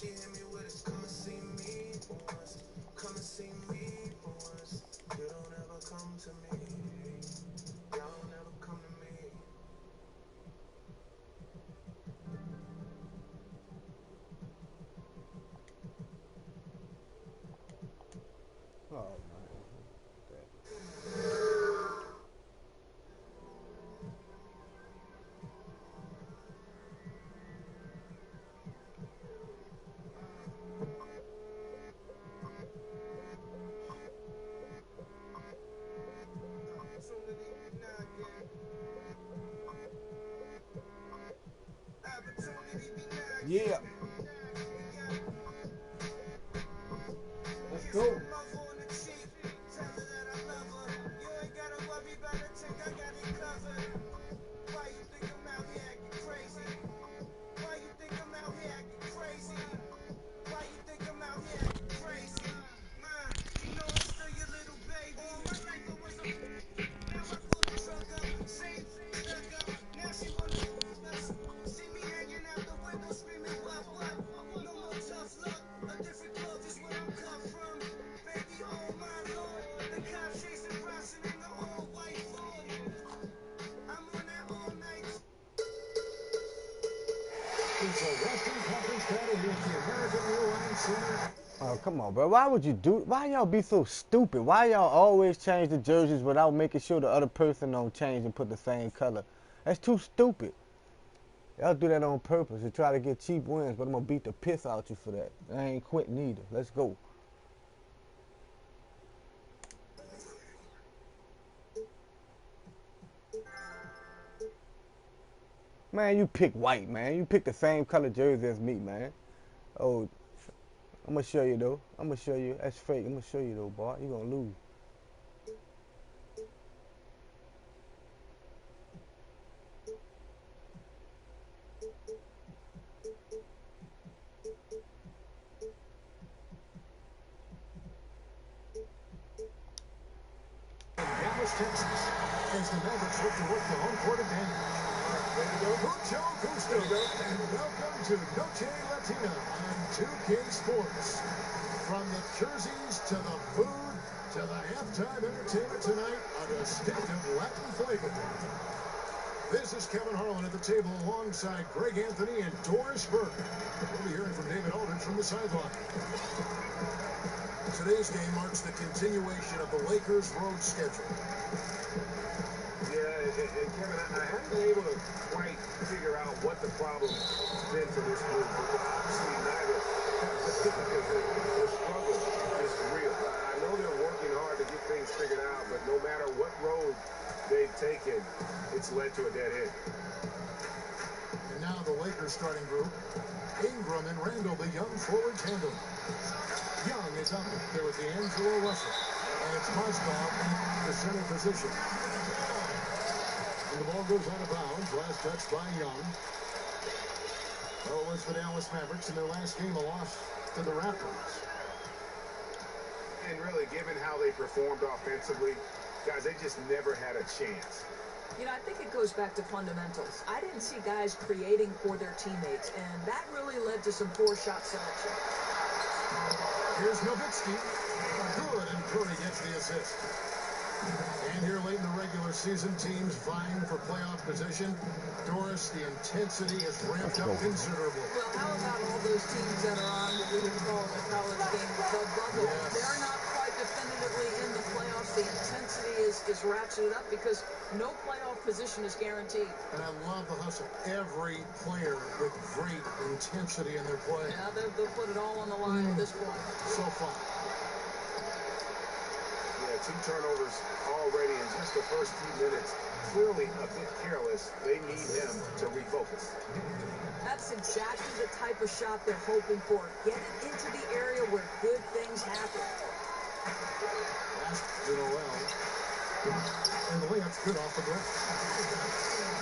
Oh, yeah. Let's go. Oh, come on, bro. Why would you do? Why y'all be so stupid? Why y'all always change the jerseys without making sure the other person don't change and put the same color? That's too stupid. Y'all do that on purpose to try to get cheap wins, but I'm gonna beat the piss out you for that. I ain't quitting either. Let's go. Man, you pick white, man. You pick the same color jersey as me, man. Oh, I'm gonna show you though. I'm gonna show you. That's fake. I'm gonna show you though, boy. You gonna lose. Dallas, Texas, as the Mavericks look to work the home court advantage. Mucho gusto, and welcome to Noche Latina on 2K Sports. From the jerseys to the food to the halftime entertainment tonight, a distinctive Latin flavor. This is Kevin Harlan at the table alongside Greg Anthony and Doris Burke. We'll be hearing from David Aldridge from the sideline. Today's game marks the continuation of the Lakers' road schedule. Yeah, and Kevin, I haven't been able to quite figure out what the problem's been for this group. Obviously, neither. The struggle is real. I know they're working hard to get things figured out, but no matter what road they've taken, it's led to a dead end. And now the Lakers starting group. Ingram and Randall, the young forward tandem. Young is up there with D'Angelo Russell. And it's Mozgov in the center position. And the ball goes out of bounds. Last touch by Young. Well, it was the Dallas Mavericks in their last game, a loss to the Raptors. And really, given how they performed offensively, guys, they just never had a chance. You know, I think it goes back to fundamentals. I didn't see guys creating for their teammates, and that really led to some poor shot selection. Here's Nowitzki. Good, and Curry gets the assist. And here late in the regular season, teams vying for playoff position. Doris, the intensity has ramped up considerably. Well, how about all those teams that are on what we would call the college game, the bubble? Yes. They're not quite definitively in the playoffs. The intensity is ratcheted up because no playoff position is guaranteed. And I love the hustle. Every player with great intensity in their play. Yeah, they'll put it all on the line at this point. So fun. Yeah, 2 turnovers already in just the first few minutes. Clearly a bit careless. They need him to refocus. That's exactly the type of shot they're hoping for. Get it into the area where good things happen. Last to Noel. And the layup's good off the glass.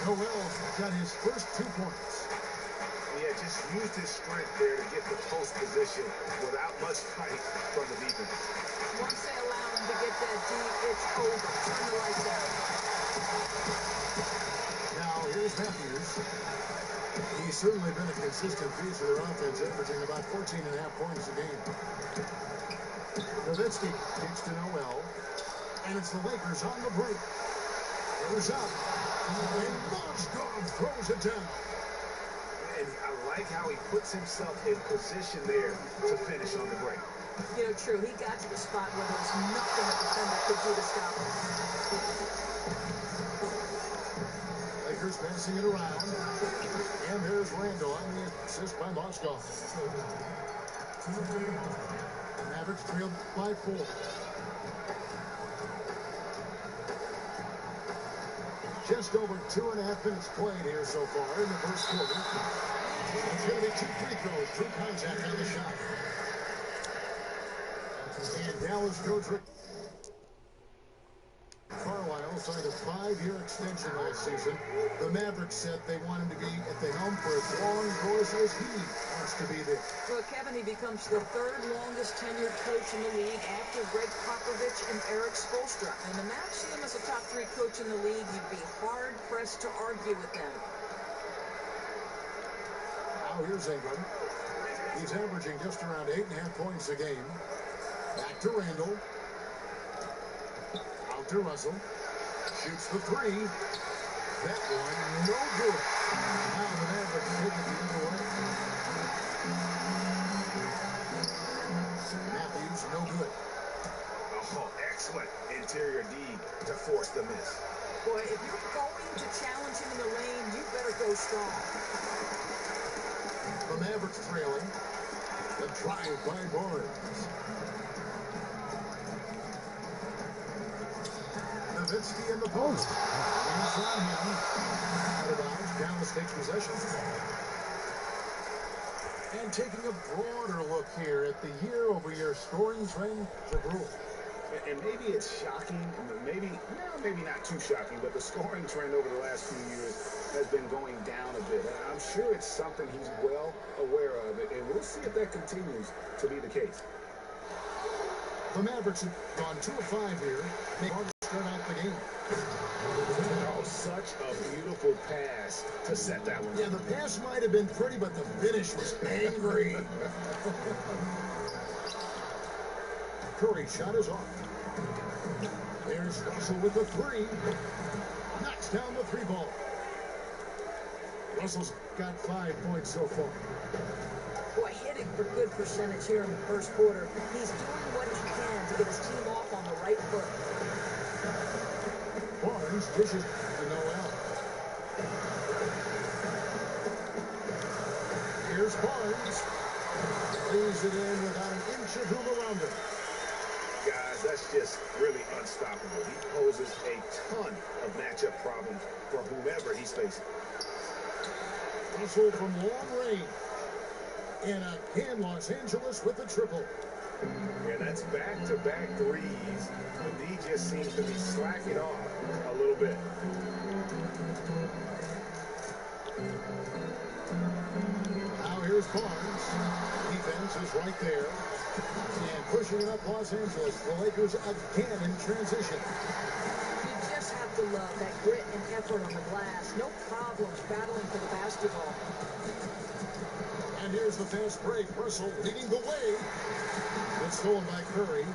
Noel got his first 2 points. Yeah, just used his strength there to get the post position without much fight from the defense. Once they allow him to get that deep, it's over. Turn the lights out. Now, here's Matthews. He He's certainly been a consistent piece of their offense, averaging about 14.5 points a game. Nowitzki kicks to Noel, and it's the Lakers on the break. Goes up, and Mozgov throws it down. And I like how he puts himself in position there to finish on the break. You know, true. He got to the spot where there was nothing a defender could do to stop him. Lakers passing it around. And there's Randall on the assist by Mozgov. Mavericks trailed by 4. Just over 2.5 minutes played here so far in the first quarter. It's going to be 2 free throws, 2 contact on the shot. And Dallas coach Rick Carlisle signed a 5-year extension last season. The Mavericks said they want him to be at the helm for as long as he wants to be there. Well, Kevin, he becomes the 3rd longest tenured coach in the league after Greg Popovich and Eric Spoelstra. And the Mavs see him as a top 3 coach in the league. You'd be hard-pressed to argue with them. Now here's Ingram. He's averaging just around 8.5 points a game. Back to Randall. Out to Russell. Shoots the 3. That one, no good. Now the Mavericks take it the other way. Matthews, no good. Oh, excellent interior D to force the miss. Boy, if you're going to challenge him in the lane, you better go strong. The Mavericks trailing. The drive by Barnes. Nowitzki in the post. Hands on him. Out of bounds. Dallas takes possession. And taking a broader look here at the year-over-year scoring trend for Brule. And maybe it's shocking, maybe not too shocking, but the scoring trend over the last few years has been going down a bit. I'm sure it's something he's well aware of, and we'll see if that continues to be the case. The Mavericks have gone 2 of 5 here. They want to start out the game. Oh, such a beautiful pass to set that one. Yeah, the pass might have been pretty, but the finish was angry. Curry shot is off. There's Russell with the 3. Knocks down the 3 ball. Russell's got 5 points so far. Boy, hitting for good percentage here in the first quarter. He's doing what he can to get his team off on the right foot. Barnes dishes to Noel. Here's Barnes. Lays it in without an inch of room around him. Guys, that's just really unstoppable. He poses a ton of matchup problems for whomever he's facing. Russell from long range. And again, Los Angeles with the triple. And that's back-to-back threes. The D just seems to be slacking off a little bit. Now here's Barnes. Defense is right there. And pushing it up Los Angeles. The Lakers again in transition. You just have to love that grit and effort on the glass. No problems battling for the basketball. And here's the fast break. Russell leading the way. It's stolen by Curry.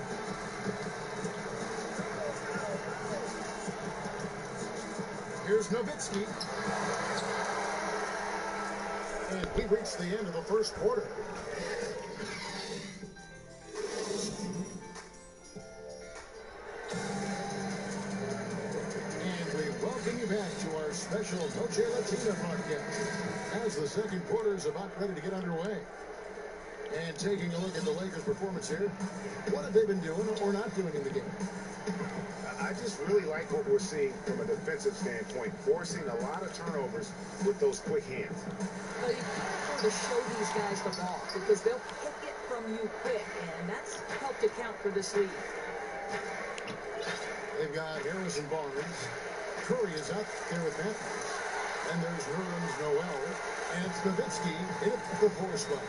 Here's Nowitzki. And we reached the end of the first quarter. And we welcome you back to our special Noche Latina broadcast as the second quarter is about ready to get underway. And taking a look at the Lakers' performance here, what have they been doing or not doing in the game? I just really like what we're seeing from a defensive standpoint, forcing a lot of turnovers with those quick hands. Well, you can't afford to show these guys the ball because they'll pick it from you quick, and that's helped account for this lead. They've got Harris and Barnes. Curry is out there with Matthews. And there's Nerlens Noel. And it's Nowitzki in at the 4 spot.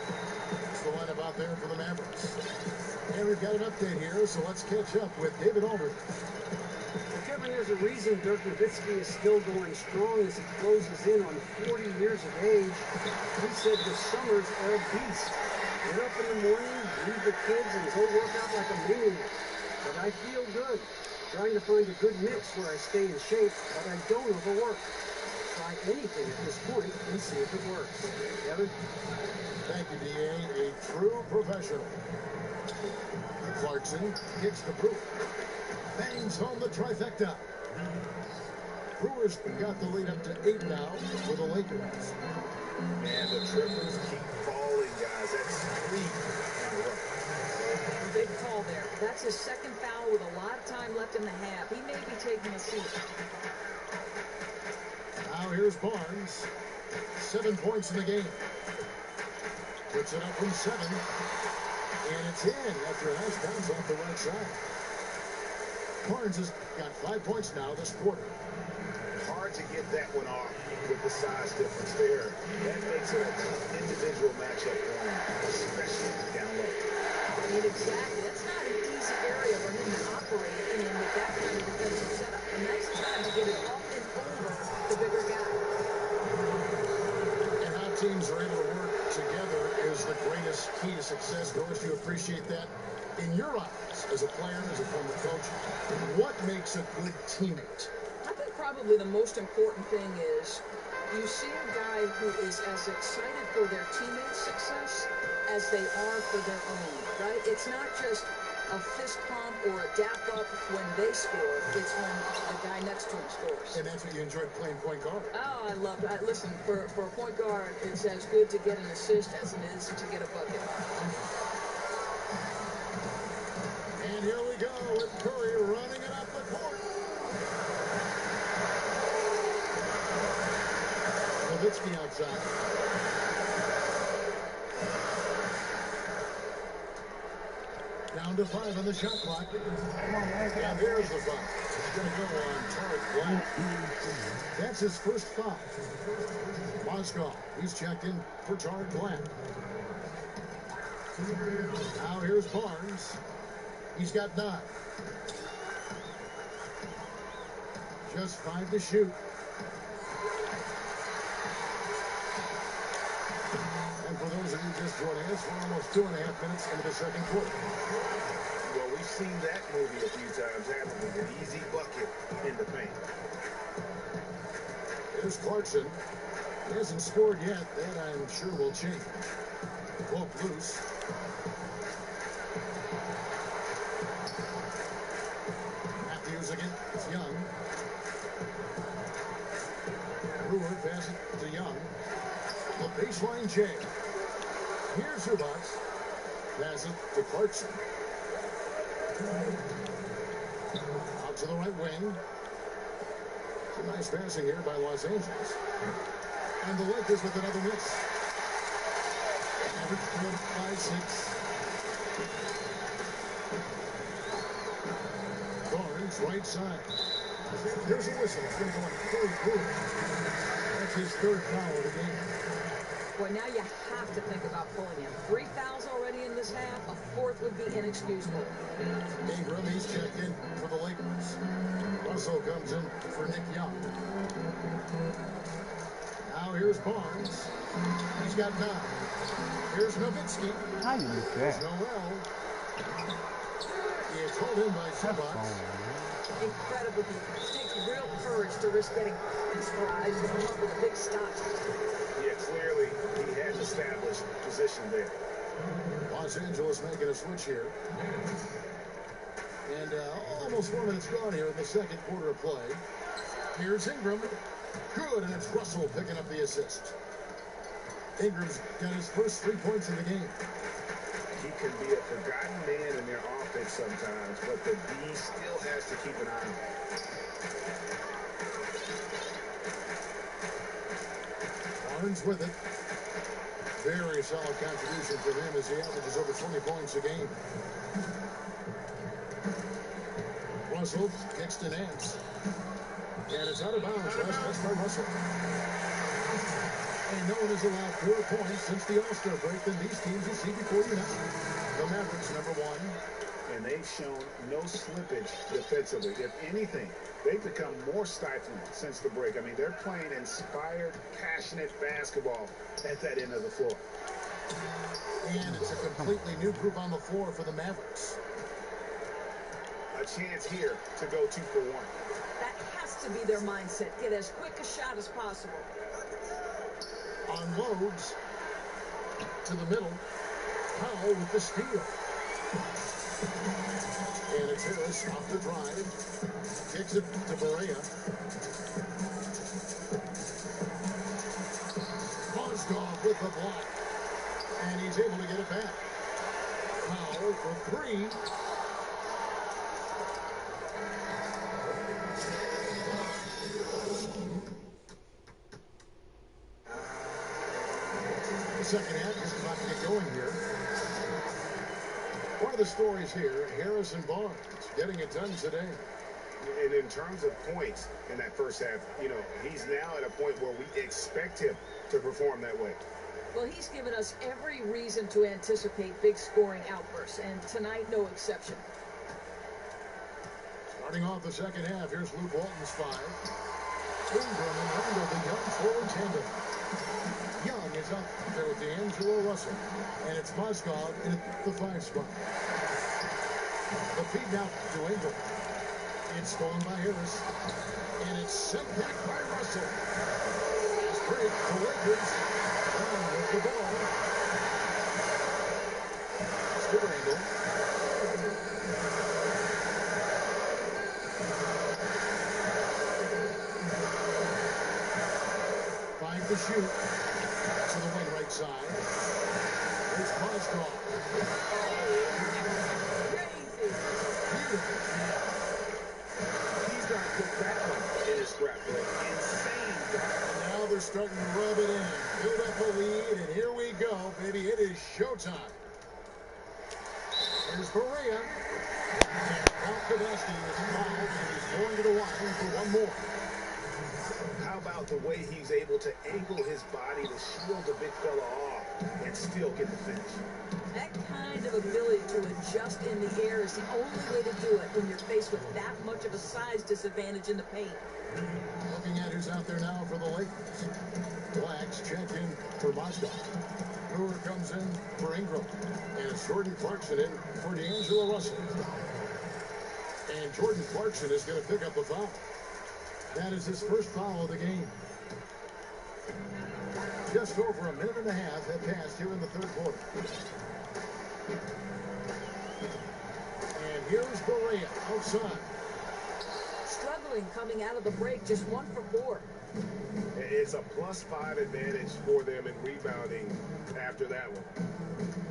It's the lineup out there for the Mavericks. And we've got an update here, so let's catch up with David Aldridge. Kevin, And there's a reason Dirk Nowitzki is still going strong as he closes in on 40 years of age. He said the summers are a beast. Get up in the morning, leave the kids, and go work out like a maniac. But I feel good. Trying to find a good mix where I stay in shape, but I don't overwork. Try anything at this point and see if it works. Kevin? Thank you, D.A. A true professional. Clarkson kicks the Brewer. Bangs home the trifecta. Brewers got the lead up to 8 now for the Lakers. And the triples keep falling, guys. That's 3 in a row. Big call there. That's his second foul with a lot of time left in the half. He may be taking a seat. Now here's Barnes. 7 points in the game. Puts it up from 7. And it's in after a nice bounce off the right side. Barnes has got 5 points now this quarter. Hard to get that one off with the size difference there. That makes it a tough individual matchup for him, especially down low. I mean, exactly. That's not an easy area for him to operate in with that kind of defensive setup. A nice time to get it up and over the bigger guy. And how teams are able to work together is the greatest key to success. Doris, you appreciate that in your eyes as a player, as a former coach. What makes a good teammate? I think probably the most important thing is you see a guy who is as excited for their teammates' success as they are for their own, right? It's not just a fist pump or a dap up when they score. It's when the guy next to him scores. And that's what you enjoyed playing point guard. Oh, I love that. Listen, for a point guard, it's as good to get an assist as it is to get a bucket. And here we go with Curry running it up the court. Nowitzki outside. Down to 5 on the shot clock. And there's the foul. It's going to go on Tarek Black. That's his first foul. Mozgov, he's checked in for Tarek Black. Now here's Barnes. He's got 9. Just 5 to shoot. And for those of you just joining us, we're almost 2.5 minutes into the second quarter. Well, we've seen that movie a few times, haven't we? An easy bucket in the paint. Here's Clarkson. He hasn't scored yet. That I'm sure will change. Cloak loose. Matthews again. It's Young. Brewer pass it to Young. The baseline J. Here's Zubac. Pass it to Clarkson. Out to the right wing. Some nice passing here by Los Angeles. And the Lakers with another miss. Average 5-6. Barnes, right side. There's a whistle. It's going to go on Curry Brewer. That's his 3rd foul of the game. Boy, now you have to think about pulling him. 3 fouls already in this half. A 4th would be inexcusable. Ingram, he's checked in for the Lakers. Russell comes in for Nick Young. Now here's Barnes. He's got 9. Here's Nowitzki. How you miss There's that? Noel. He is called in by Zubac. Incredible defense. It takes real courage to risk getting mesmerized and come up with a big stop. Yeah, clearly he has established position there. Los Angeles making a switch here. And almost 4 minutes gone here in the second quarter of play. Here's Ingram. Good, and it's Russell picking up the assist. Ingram's got his first 3 points in the game. He can be a forgotten man in their offense sometimes, but the D still has to keep an eye on him. Barnes with it. Very solid contribution from him as he averages over 20 points a game. Russell kicks to Nance. And it's out of bounds. Last touch by Russell. And no one has allowed 4 points since the All-Star break than these teams you see before you now. The Mavericks, number 1. and they've shown no slippage defensively. If anything, they've become more stifling since the break. I mean, they're playing inspired, passionate basketball at that end of the floor. And it's a completely new group on the floor for the Mavericks. A chance here to go 2 for 1. That has to be their mindset. Get as quick a shot as possible. Unloads to the middle. Powell with the steal. And it's Harris off the drive. Kicks it to Berea. Mozgov with the block. And he's able to get it back. Powell for 3. The second half is about to get going here. One of the stories here, Harrison Barnes getting it done today. And in terms of points in that first half, you know, he's now at a point where we expect him to perform that way. Well, he's given us every reason to anticipate big scoring outbursts, and tonight no exception. Starting off the second half, here's Luke Walton's 5. Ingram and Randall, the young forward tandem. Young is up there with D'Angelo Russell, and it's Mozgov in the 5 spot. The feed now to Ingram. It's stolen by Harris, and it's sent back by Russell. Fast break, the Lakers. Brown with the ball. It's to Randall. Five to shoot. To the wing right side. Here's Mozgov. He's got to put that one in his scrap book. Insane job. And now they're starting to rub it in. Build up a lead, and here we go, baby. It is showtime. Here's Berea. And Paul Kadesky is fouled, and he's going to the line for one more. How about the way he's able to angle his body to shield the big fella off and still get the finish? That kind of ability to adjust in the air is the only way to do it when you're faced with that much of a size disadvantage in the paint. Looking at who's out there now for the Lakers. Blacks check in for Mozgov. Brewer comes in for Ingram. And it's Jordan Clarkson in for D'Angelo Russell. And Jordan Clarkson is going to pick up the foul. That is his first foul of the game. Just over a minute and a half had passed here in the third quarter. And here's Berea outside. Struggling coming out of the break, just 1 for 4. It's a +5 advantage for them in rebounding after that one.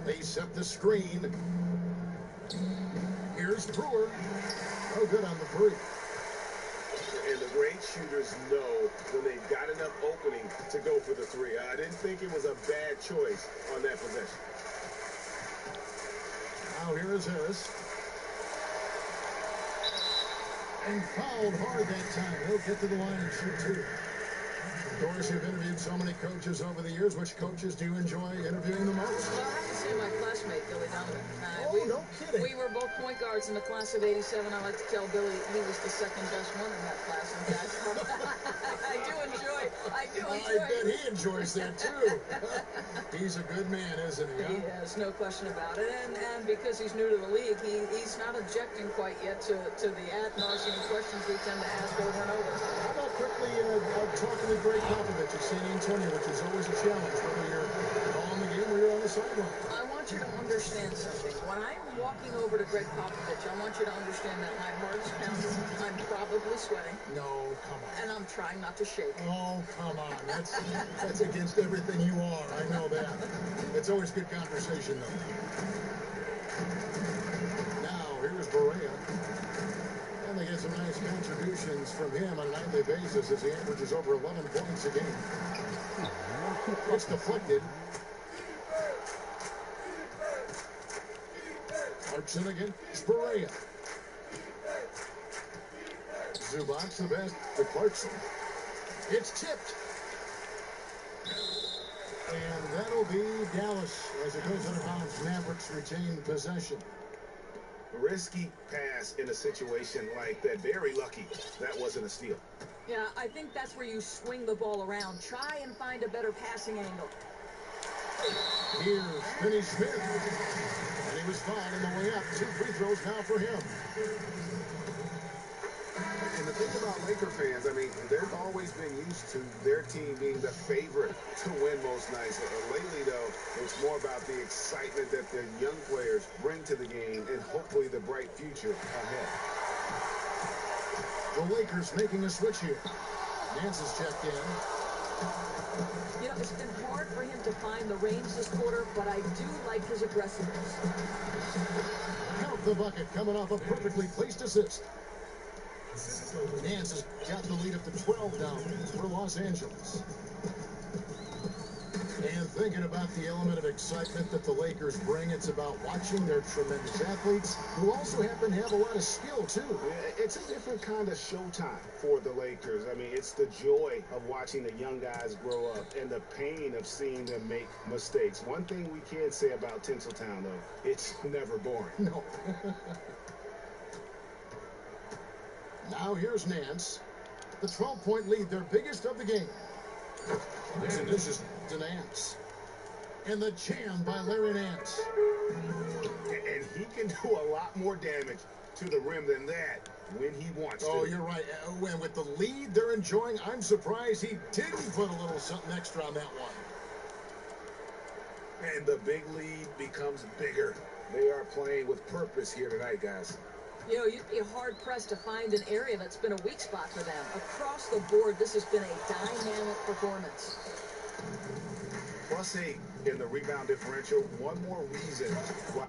They set the screen. Here's Brewer. Oh, good on the three. And the great shooters know when they've got enough opening to go for the 3. I didn't think it was a bad choice on that possession. Now here is Harris. And fouled hard that time. He'll get to the line and shoot 2. Of course, you've interviewed so many coaches over the years. Which coaches do you enjoy interviewing the most? Well, I have to say my classmate, Billy Donovan. No kidding. We were both point guards in the class of '87. I like to tell Billy he was the second best one in that class. In fact, I do enjoy. I bet he enjoys that too. He's a good man, isn't he? Huh? Yes, no question about it. And because he's new to the league, he's not objecting quite yet to the ad nauseum questions we tend to ask over and over. How about quickly talking to Greg Popovich at San Antonio, which is always a challenge, whether you're on the game or you're on the sideline. I want you to understand something. When I'm walking over to Greg Popovich, I want you to understand that my heart's pounding. I'm probably sweating. No, come on. And I'm trying not to shake. Oh, come on. That's against everything you are. I know that. It's always good conversation, though. Now, here's Berea. And they get some nice contributions from him on a nightly basis as he averages over 11 points a game. It's deflected. Clarkson again. It's Berea. Zubac the best to Clarkson. It's tipped. And that'll be Dallas as it goes out of bounds. Mavericks retain possession. risky pass in a situation like that. Very lucky that wasn't a steal. Yeah, I think that's where you swing the ball around. Try and find a better passing angle. Here's Finney Smith. And he was fouled on the way up. 2 free throws now for him. And the thing about Laker fans, I mean, they've always been used to their team being the favorite to win most nights. Lately, though, it's more about the excitement that the young players bring to the game and hopefully the bright future ahead. The Lakers making a switch here. Nance has checked in. You know, it's been hard for him to find the range this quarter, but I do like his aggressiveness. Count the bucket coming off a perfectly placed assist. Nance has got the lead up to 12 now for Los Angeles. And thinking about the element of excitement that the Lakers bring, it's about watching their tremendous athletes who also happen to have a lot of skill, too. It's a different kind of showtime for the Lakers. I mean, it's the joy of watching the young guys grow up and the pain of seeing them make mistakes. One thing we can say about Tinseltown, though, it's never boring. No. Now here's Nance. The 12-point lead, their biggest of the game. And this is to Nance. And the jam by Larry Nance. And he can do a lot more damage to the rim than that when he wants to. Oh, you're right. And with the lead they're enjoying, I'm surprised he didn't put a little something extra on that one. And the big lead becomes bigger. They are playing with purpose here tonight, guys. You know, you'd be hard-pressed to find an area that's been a weak spot for them. Across the board, this has been a dynamic performance. +8 in the rebound differential. One more reason why